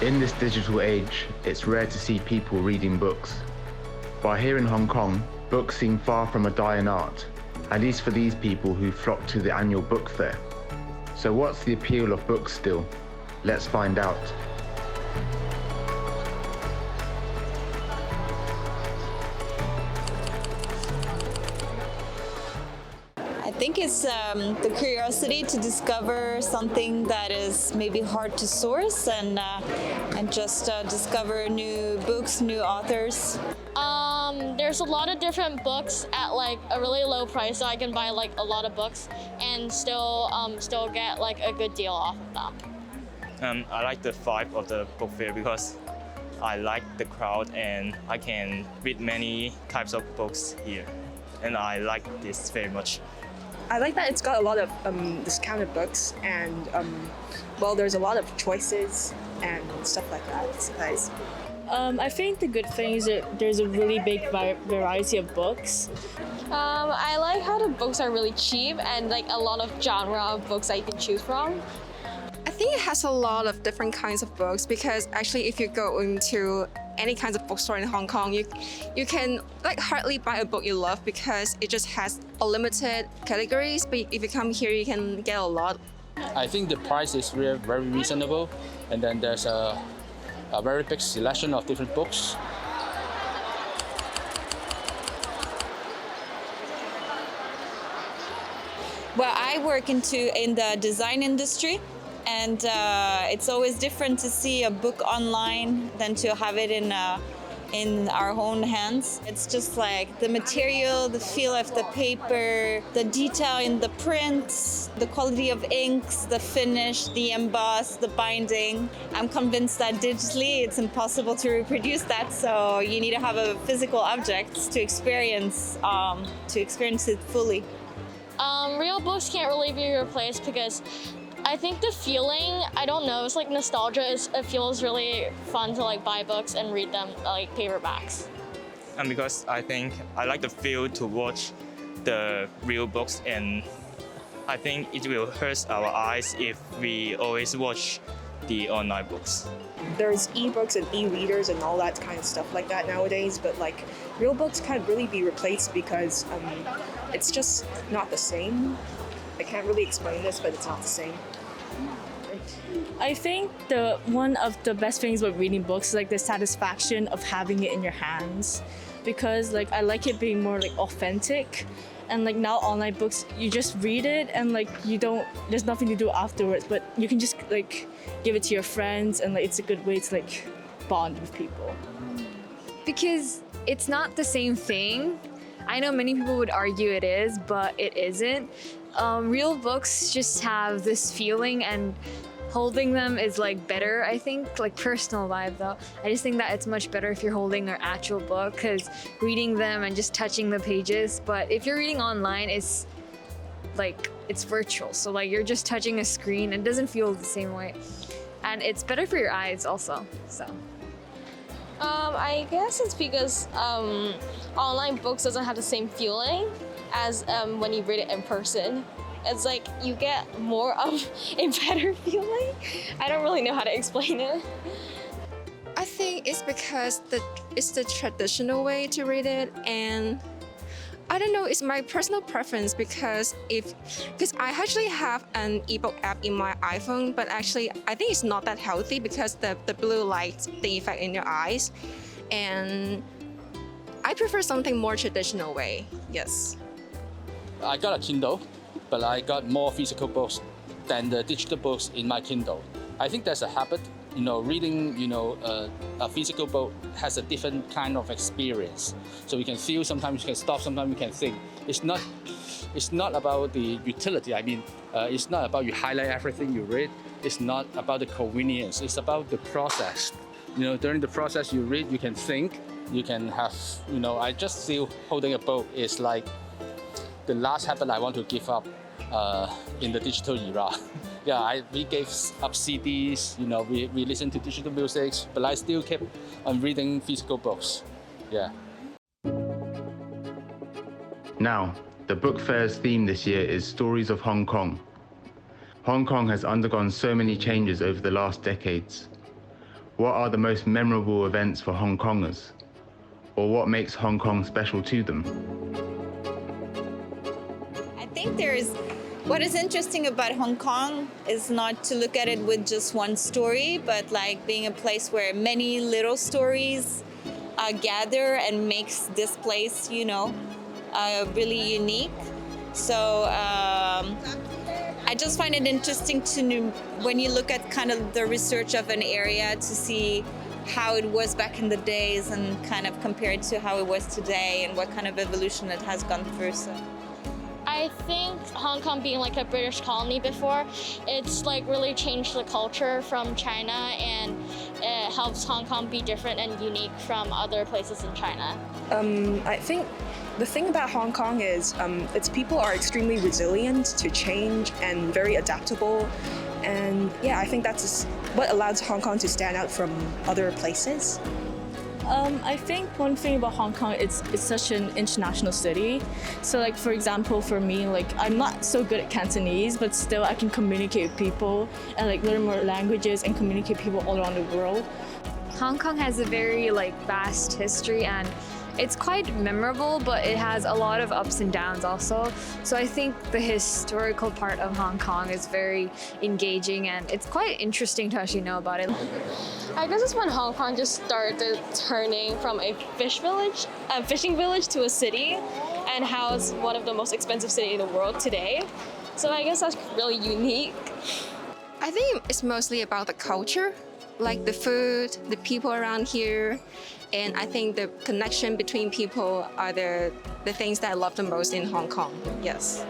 In this digital age, it's rare to see people reading books. But here in Hong Kong, books seem far from a dying art, at least for these people who flock to the annual book fair. So what's the appeal of books still? Let's find out. I think it's the curiosity to discover something that is maybe hard to source and just discover new books, new authors. There's a lot of different books at like a really low price, so I can buy like a lot of books and still get like a good deal off of them. I like the vibe of the book fair because I like the crowd and I can read many types of books here, and I like this very much. I like that it's got a lot of discounted books and well, there's a lot of choices and stuff like that. It's nice. I think the good thing is that there's a really big variety of books. I like how the books are really cheap and like a lot of genre of books that you can choose from. I think it has a lot of different kinds of books because actually if you go into any kinds of bookstore in Hong Kong, you can like hardly buy a book you love because it just has a limited categories, but if you come here you can get a lot. I think the price is very reasonable, and then there's a very big selection of different books. Well, I work in the design industry, and it's always different to see a book online than to have it in our own hands. It's just like the material, the feel of the paper, the detail in the prints, the quality of inks, the finish, the emboss, the binding. I'm convinced that digitally it's impossible to reproduce that, so you need to have a physical object to experience it fully. Real books can't really be replaced because I think the feeling, I don't know, it's like nostalgia. It feels really fun to like buy books and read them like paperbacks. And because I think I like the feel to watch the real books, and I think it will hurt our eyes if we always watch the online books. There's e-books and e-readers and all that kind of stuff like that nowadays, but like real books can't really be replaced because it's just not the same. I can't really explain this, but it's not the same. I think one of the best things about reading books is like the satisfaction of having it in your hands, because like I like it being more like authentic, and like now online books you just read it and like there's nothing to do afterwards, but you can just like give it to your friends, and like it's a good way to like bond with people. Because it's not the same thing. I know many people would argue it is, but it isn't. Real books just have this feeling, and holding them is like better, I think, like personal vibe though. I just think that it's much better if you're holding an actual book, because reading them and just touching the pages, but if you're reading online, it's like, it's virtual. So like you're just touching a screen, it doesn't feel the same way. And it's better for your eyes also, so. I guess it's because online books doesn't have the same feeling as when you read it in person. It's like you get more of a better feeling. I don't really know how to explain it. I think it's because it's the traditional way to read it, and I don't know, it's my personal preference because I actually have an ebook app in my iPhone, but actually I think it's not that healthy because the blue light, the effect in your eyes, and I prefer something more traditional way, yes. I got a Kindle, but I got more physical books than the digital books in my Kindle. I think that's a habit. Reading, a physical book has a different kind of experience. So you can feel, sometimes you can stop, sometimes you can think. It's not about the utility. I mean, it's not about you highlight everything you read. It's not about the convenience. It's about the process. During the process you read, you can think, you can have, I just feel holding a book is like the last habit I want to give up in the digital era. Yeah, we gave up CDs, we listen to digital music, but I still keep on reading physical books. Yeah. Now, the book fair's theme this year is Stories of Hong Kong. Hong Kong has undergone so many changes over the last decades. What are the most memorable events for Hong Kongers? Or what makes Hong Kong special to them? I think what is interesting about Hong Kong is not to look at it with just one story, but like being a place where many little stories gather and makes this place, really unique. So I just find it interesting when you look at kind of the research of an area to see how it was back in the days and kind of compared to how it was today and what kind of evolution it has gone through. So. I think Hong Kong being like a British colony before, it's like really changed the culture from China, and it helps Hong Kong be different and unique from other places in China. I think the thing about Hong Kong is its people are extremely resilient to change and very adaptable. And yeah, I think that's what allows Hong Kong to stand out from other places. I think one thing about Hong Kong, it's such an international city. So like, for example, for me, like I'm not so good at Cantonese, but still I can communicate with people and like learn more languages and communicate with people all around the world. Hong Kong has a very vast history, and it's quite memorable, but it has a lot of ups and downs also. So I think the historical part of Hong Kong is very engaging, and it's quite interesting to actually know about it. I guess it's when Hong Kong just started turning from a fishing village to a city, and how it's one of the most expensive cities in the world today. So I guess that's really unique. I think it's mostly about the culture, like the food, the people around here, and I think the connection between people are the things that I love the most in Hong Kong. Yes.